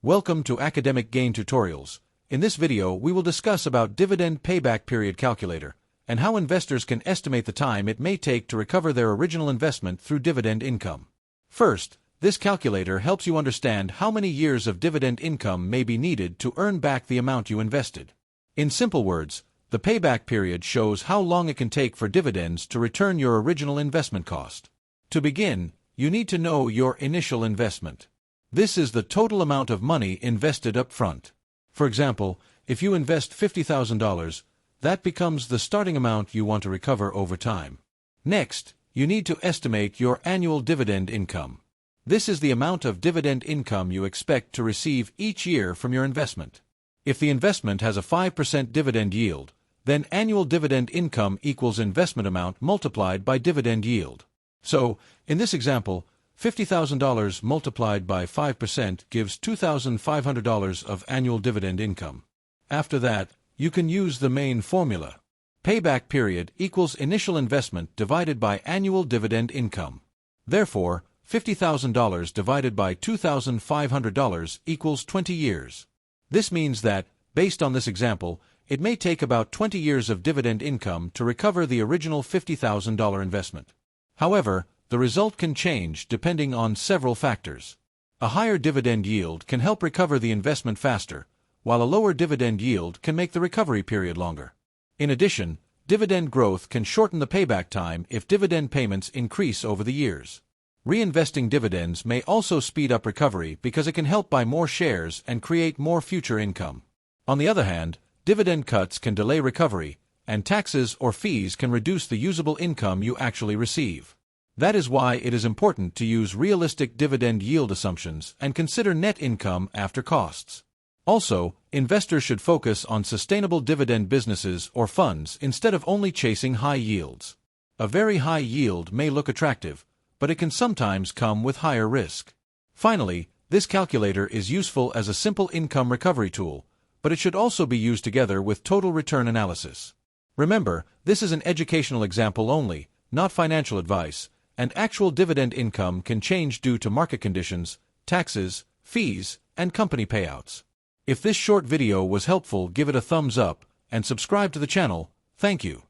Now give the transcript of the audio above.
Welcome to Academic Gain Tutorials. In this video, we will discuss about Dividend Payback Period Calculator and how investors can estimate the time it may take to recover their original investment through dividend income. First, this calculator helps you understand how many years of dividend income may be needed to earn back the amount you invested. In simple words, the payback period shows how long it can take for dividends to return your original investment cost. To begin, you need to know your initial investment. This is the total amount of money invested up front. For example, if you invest $50,000, that becomes the starting amount you want to recover over time. Next, you need to estimate your annual dividend income. This is the amount of dividend income you expect to receive each year from your investment. If the investment has a 5% dividend yield, then annual dividend income equals investment amount multiplied by dividend yield. So, in this example, $50,000 multiplied by 5% gives $2,500 of annual dividend income. After that, you can use the main formula. Payback period equals initial investment divided by annual dividend income. Therefore, $50,000 divided by $2,500 equals 20 years. This means that, based on this example, it may take about 20 years of dividend income to recover the original $50,000 investment. However, the result can change depending on several factors. A higher dividend yield can help recover the investment faster, while a lower dividend yield can make the recovery period longer. In addition, dividend growth can shorten the payback time if dividend payments increase over the years. Reinvesting dividends may also speed up recovery because it can help buy more shares and create more future income. On the other hand, dividend cuts can delay recovery, and taxes or fees can reduce the usable income you actually receive. That is why it is important to use realistic dividend yield assumptions and consider net income after costs. Also, investors should focus on sustainable dividend businesses or funds instead of only chasing high yields. A very high yield may look attractive, but it can sometimes come with higher risk. Finally, this calculator is useful as a simple income recovery tool, but it should also be used together with total return analysis. Remember, this is an educational example only, not financial advice, and actual dividend income can change due to market conditions, taxes, fees, and company payouts. If this short video was helpful, give it a thumbs up and subscribe to the channel. Thank you.